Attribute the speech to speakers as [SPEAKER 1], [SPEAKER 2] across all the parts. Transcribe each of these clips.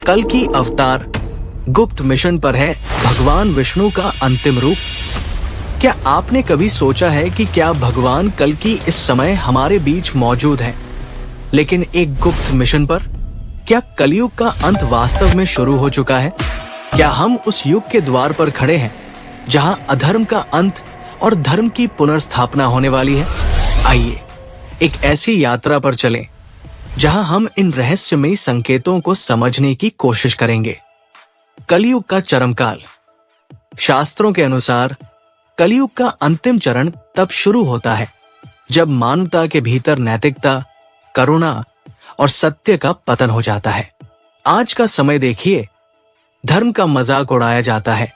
[SPEAKER 1] कल की अवतार गुप्त मिशन पर है भगवान विष्णु का अंतिम रूप। क्या आपने कभी सोचा है कि क्या भगवान कल की इस समय हमारे बीच मौजूद है, लेकिन एक गुप्त मिशन पर? क्या कलयुग का अंत वास्तव में शुरू हो चुका है? क्या हम उस युग के द्वार पर खड़े हैं जहां अधर्म का अंत और धर्म की पुनर्स्थापना होने वाली है? आइए एक ऐसी यात्रा पर चलें जहां हम इन रहस्यमयी संकेतों को समझने की कोशिश करेंगे। कलयुग का चरम काल। शास्त्रों के अनुसार कलयुग का अंतिम चरण तब शुरू होता है जब मानवता के भीतर नैतिकता, करुणा और सत्य का पतन हो जाता है। आज का समय देखिए, धर्म का मजाक उड़ाया जाता है,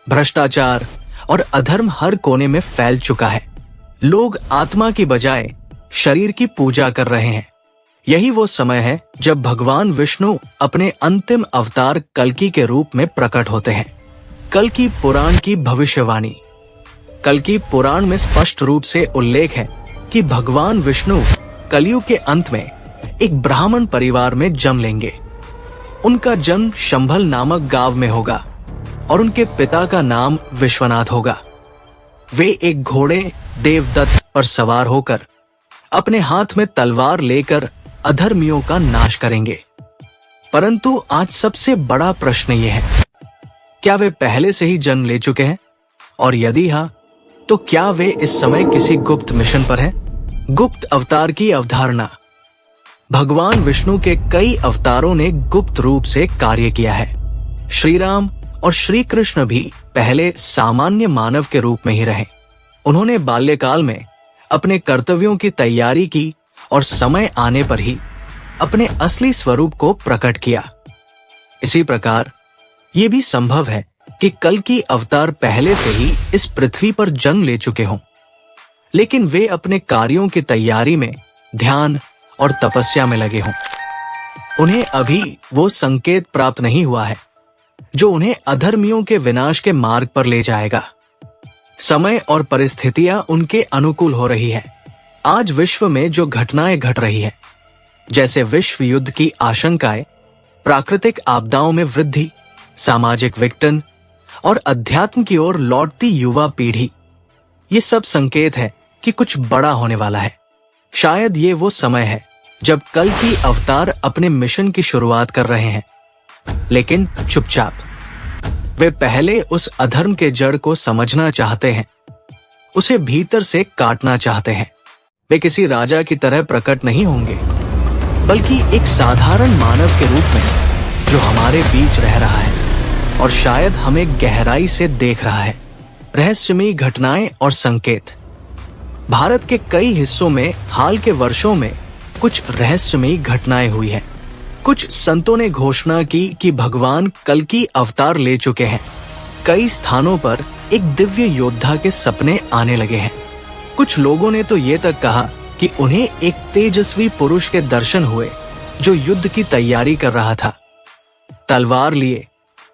[SPEAKER 1] भ्रष्टाचार और अधर्म हर कोने में फैल चुका है। लोग आत्मा की बजाय शरीर की पूजा कर रहे हैं। यही वो समय है जब भगवान विष्णु अपने अंतिम अवतार कल्कि के रूप में प्रकट होते हैं। कल्कि पुराण की भविष्यवाणी। कल्कि पुराण में स्पष्ट रूप से उल्लेख है कि भगवान विष्णु कलयुग के अंत में एक ब्राह्मण परिवार में जन्म लेंगे। उनका जन्म शंभल नामक गांव में होगा और उनके पिता का नाम विश्वनाथ होगा। वे एक घोड़े देवदत्त पर सवार होकर अपने हाथ में तलवार लेकर अधर्मियों का नाश करेंगे। परंतु आज सबसे बड़ा प्रश्न यह है, क्या वे पहले से ही जन्म ले चुके हैं? और यदि हाँ, तो क्या वे इस समय किसी गुप्त मिशन पर हैं? गुप्त अवतार की अवधारणा। भगवान विष्णु के कई अवतारों ने गुप्त रूप से कार्य किया है। श्री राम और श्री कृष्ण भी पहले सामान्य मानव के रूप में ही रहे। उन्होंने बाल्यकाल में अपने कर्तव्यों की तैयारी की और समय आने पर ही अपने असली स्वरूप को प्रकट किया। इसी प्रकार यह भी संभव है कि कल की अवतार पहले से ही इस पृथ्वी पर जन्म ले चुके हों, लेकिन वे अपने कार्यों की तैयारी में ध्यान और तपस्या में लगे हों। उन्हें अभी वो संकेत प्राप्त नहीं हुआ है जो उन्हें अधर्मियों के विनाश के मार्ग पर ले जाएगा। समय और परिस्थितियां उनके अनुकूल हो रही है। आज विश्व में जो घटनाएं घट रही है, जैसे विश्व युद्ध की आशंकाएं, प्राकृतिक आपदाओं में वृद्धि, सामाजिक विघटन और अध्यात्म की ओर लौटती युवा पीढ़ी, ये सब संकेत है कि कुछ बड़ा होने वाला है। शायद ये वो समय है जब कल की अवतार अपने मिशन की शुरुआत कर रहे हैं, लेकिन चुपचाप। वे पहले उस अधर्म के जड़ को समझना चाहते हैं, उसे भीतर से काटना चाहते हैं। वे किसी राजा की तरह प्रकट नहीं होंगे, बल्कि एक साधारण मानव के रूप में जो हमारे बीच रह रहा है और शायद हमें गहराई से देख रहा है। रहस्यमयी घटनाएं और संकेत। भारत के कई हिस्सों में हाल के वर्षों में कुछ रहस्यमयी घटनाएं हुई हैं। कुछ संतों ने घोषणा की कि भगवान कल्कि अवतार ले चुके हैं। कई स्थानों पर एक दिव्य योद्धा के सपने आने लगे हैं। कुछ लोगों ने तो ये तक कहा कि उन्हें एक तेजस्वी पुरुष के दर्शन हुए जो युद्ध की तैयारी कर रहा था, तलवार लिए,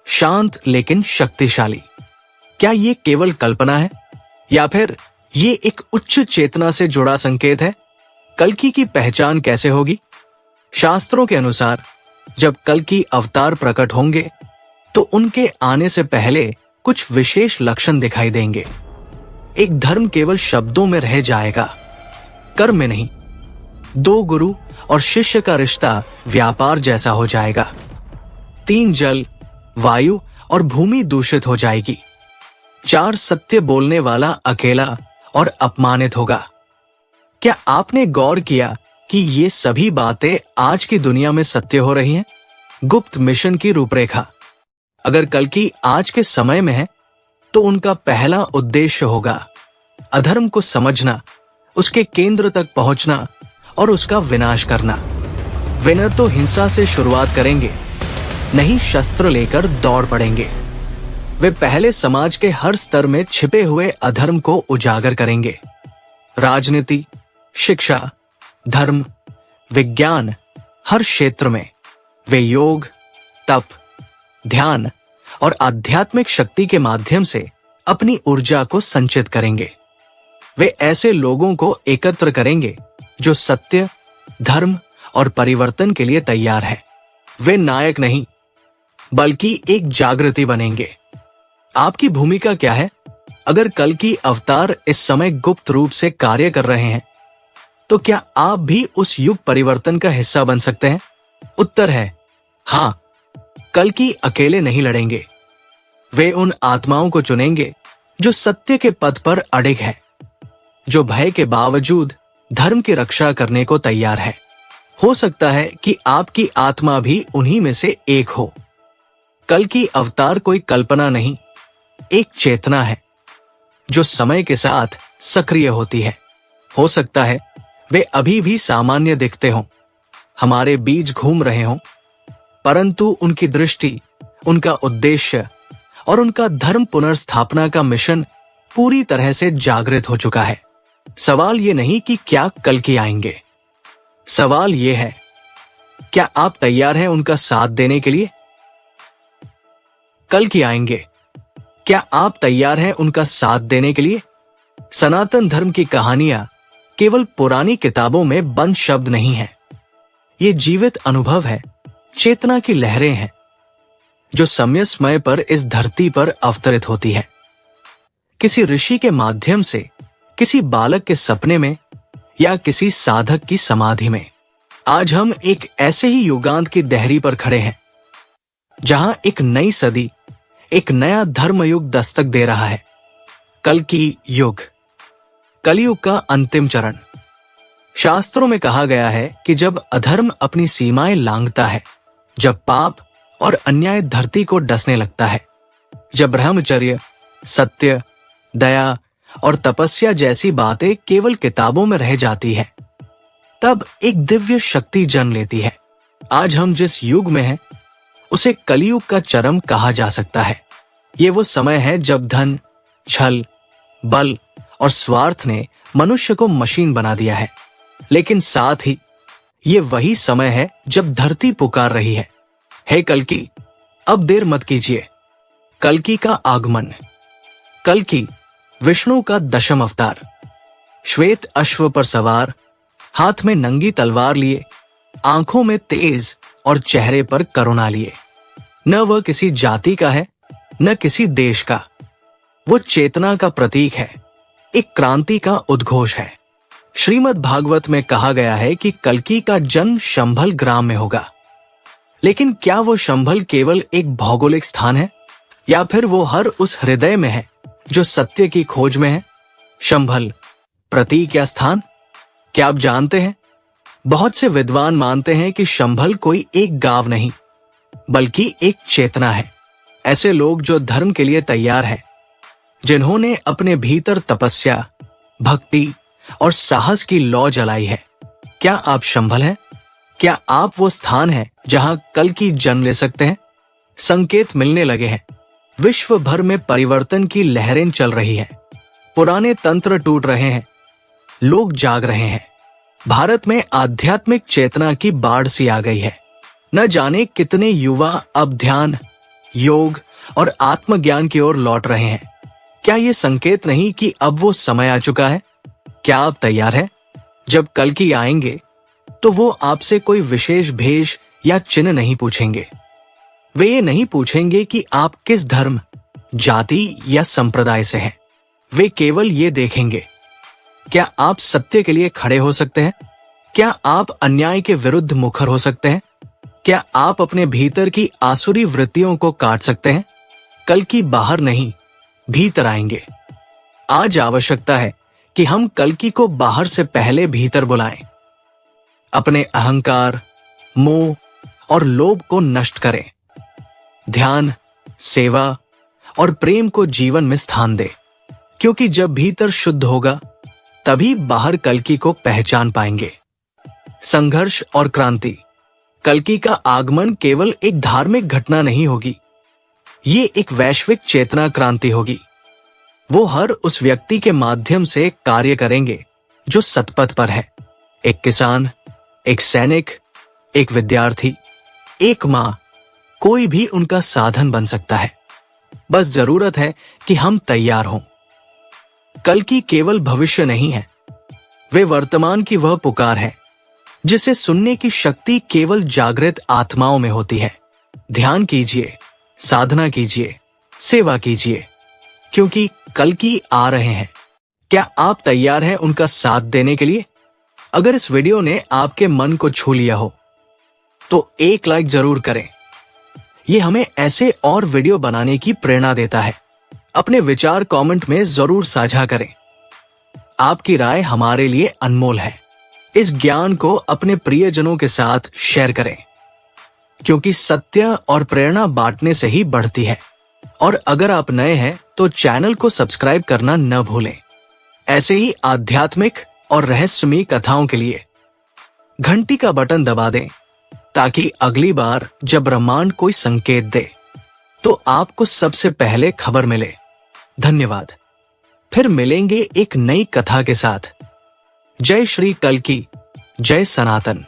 [SPEAKER 1] शांत लेकिन शक्तिशाली। क्या ये केवल कल्पना है या फिर ये एक उच्च चेतना से जुड़ा संकेत है? कल्कि की पहचान कैसे होगी? शास्त्रों के अनुसार जब कल्कि अवतार प्रकट होंगे तो उनके आने से पहले कुछ विशेष लक्षण दिखाई देंगे। एक धर्म केवल शब्दों में रह जाएगा, कर्म में नहीं। दो गुरु और शिष्य का रिश्ता व्यापार जैसा हो जाएगा। 3 जल, वायु और भूमि दूषित हो जाएगी। 4 सत्य बोलने वाला अकेला और अपमानित होगा। क्या आपने गौर किया कि ये सभी बातें आज की दुनिया में सत्य हो रही हैं? गुप्त मिशन की रूपरेखा। अगर कल्कि आज के समय में है तो उनका पहला उद्देश्य होगा अधर्म को समझना, उसके केंद्र तक पहुंचना और उसका विनाश करना। वे न तो हिंसा से शुरुआत करेंगे, नहीं शस्त्र लेकर दौड़ पड़ेंगे। वे पहले समाज के हर स्तर में छिपे हुए अधर्म को उजागर करेंगे। राजनीति, शिक्षा, धर्म, विज्ञान, हर क्षेत्र में वे योग, तप, ध्यान और आध्यात्मिक शक्ति के माध्यम से अपनी ऊर्जा को संचित करेंगे। वे ऐसे लोगों को एकत्र करेंगे जो सत्य, धर्म और परिवर्तन के लिए तैयार है। वे नायक नहीं, बल्कि एक जागृति बनेंगे। आपकी भूमिका क्या है? अगर कल की अवतार इस समय गुप्त रूप से कार्य कर रहे हैं, तो क्या आप भी उस युग परिवर्तन का हिस्सा बन सकते हैं? उत्तर है हाँ। कल की अकेले नहीं लड़ेंगे। वे उन आत्माओं को चुनेंगे जो सत्य के पथ पर अड़िग है, जो भय के बावजूद धर्म की रक्षा करने को तैयार है। हो सकता है कि आपकी आत्मा भी उन्हीं में से एक हो। कल की अवतार कोई कल्पना नहीं, एक चेतना है जो समय के साथ सक्रिय होती है। हो सकता है वे अभी भी सामान्य दिखते हों, हमारे बीच घूम रहे हों, परंतु उनकी दृष्टि, उनका उद्देश्य और उनका धर्म पुनर्स्थापना का मिशन पूरी तरह से जागृत हो चुका है। सवाल ये नहीं कि क्या कल की आएंगे, सवाल ये है क्या आप तैयार हैं उनका साथ देने के लिए? कल की आएंगे, क्या आप तैयार हैं उनका साथ देने के लिए? सनातन धर्म की कहानियां केवल पुरानी किताबों में बंद शब्द नहीं है। ये जीवित अनुभव है, चेतना की लहरें हैं जो समय समय पर इस धरती पर अवतरित होती है। किसी ऋषि के माध्यम से, किसी बालक के सपने में या किसी साधक की समाधि में। आज हम एक ऐसे ही युगांत की देहरी पर खड़े हैं जहां एक नई सदी, एक नया धर्म युग दस्तक दे रहा है। कल की युग, कलयुग का अंतिम चरण। शास्त्रों में कहा गया है कि जब अधर्म अपनी सीमाएं लांघता है, जब पाप और अन्याय धरती को डसने लगता है, जब ब्रह्मचर्य, सत्य, दया और तपस्या जैसी बातें केवल किताबों में रह जाती है, तब एक दिव्य शक्ति जन्म लेती है। आज हम जिस युग में हैं, उसे कलयुग का चरम कहा जा सकता है। ये वो समय है जब धन, छल, बल और स्वार्थ ने मनुष्य को मशीन बना दिया है, लेकिन साथ ही ये वही समय है जब धरती पुकार रही है, हे कल्कि, अब देर मत कीजिए। कल्कि का आगमन। कल्कि विष्णु का दशम अवतार, श्वेत अश्व पर सवार, हाथ में नंगी तलवार लिए, आंखों में तेज और चेहरे पर करुणा लिए। न वह किसी जाति का है, न किसी देश का। वो चेतना का प्रतीक है, एक क्रांति का उद्घोष है। श्रीमद् भागवत में कहा गया है कि कल्कि का जन्म शंभल ग्राम में होगा। लेकिन क्या वो शंभल केवल एक भौगोलिक स्थान है, या फिर वो हर उस हृदय में है जो सत्य की खोज में है? शंभल प्रतीक या स्थान? क्या आप जानते हैं, बहुत से विद्वान मानते हैं कि शंभल कोई एक गांव नहीं, बल्कि एक चेतना है। ऐसे लोग जो धर्म के लिए तैयार हैं, जिन्होंने अपने भीतर तपस्या, भक्ति और साहस की लौ जलाई है। क्या आप शंभल हैं? क्या आप वो स्थान है जहां कल की जन्म ले सकते हैं? संकेत मिलने लगे हैं। विश्व भर में परिवर्तन की लहरें चल रही हैं। पुराने तंत्र टूट रहे हैं, लोग जाग रहे हैं। भारत में आध्यात्मिक चेतना की बाढ़ सी आ गई है। न जाने कितने युवा अब ध्यान, योग और आत्मज्ञान की ओर लौट रहे हैं। क्या ये संकेत नहीं कि अब वो समय आ चुका है? क्या आप तैयार हैं? जब कल की आएंगे तो वो आपसे कोई विशेष भेष या चिन्ह नहीं पूछेंगे। वे ये नहीं पूछेंगे कि आप किस धर्म, जाति या संप्रदाय से हैं। वे केवल ये देखेंगे, क्या आप सत्य के लिए खड़े हो सकते हैं? क्या आप अन्याय के विरुद्ध मुखर हो सकते हैं? क्या आप अपने भीतर की आसुरी वृत्तियों को काट सकते हैं? कल की बाहर नहीं, भीतर आएंगे। आज आवश्यकता है कि हम कल्कि को बाहर से पहले भीतर बुलाएं। अपने अहंकार, मोह और लोभ को नष्ट करें। ध्यान, सेवा और प्रेम को जीवन में स्थान दें, क्योंकि जब भीतर शुद्ध होगा, तभी बाहर कल्कि को पहचान पाएंगे। संघर्ष और क्रांति। कल्कि का आगमन केवल एक धार्मिक घटना नहीं होगी, ये एक वैश्विक चेतना क्रांति होगी। वो हर उस व्यक्ति के माध्यम से कार्य करेंगे जो सतपथ पर है। एक किसान, एक सैनिक, एक विद्यार्थी, एक मां, कोई भी उनका साधन बन सकता है। बस जरूरत है कि हम तैयार हों। कल्कि केवल भविष्य नहीं है, वे वर्तमान की वह पुकार है जिसे सुनने की शक्ति केवल जागृत आत्माओं में होती है। ध्यान कीजिए, साधना कीजिए, सेवा कीजिए, क्योंकि कल्कि आ रहे हैं। क्या आप तैयार हैं उनका साथ देने के लिए? अगर इस वीडियो ने आपके मन को छू लिया हो तो एक लाइक जरूर करें। ये हमें ऐसे और वीडियो बनाने की प्रेरणा देता है। अपने विचार कमेंट में जरूर साझा करें। आपकी राय हमारे लिए अनमोल है। इस ज्ञान को अपने प्रियजनों के साथ शेयर करें, क्योंकि सत्य और प्रेरणा बांटने से ही बढ़ती है। और अगर आप नए हैं तो चैनल को सब्सक्राइब करना न भूलें। ऐसे ही आध्यात्मिक और रहस्यमयी कथाओं के लिए घंटी का बटन दबा दें, ताकि अगली बार जब ब्रह्मांड कोई संकेत दे तो आपको सबसे पहले खबर मिले। धन्यवाद। फिर मिलेंगे एक नई कथा के साथ। जय श्री कल्कि, जय सनातन।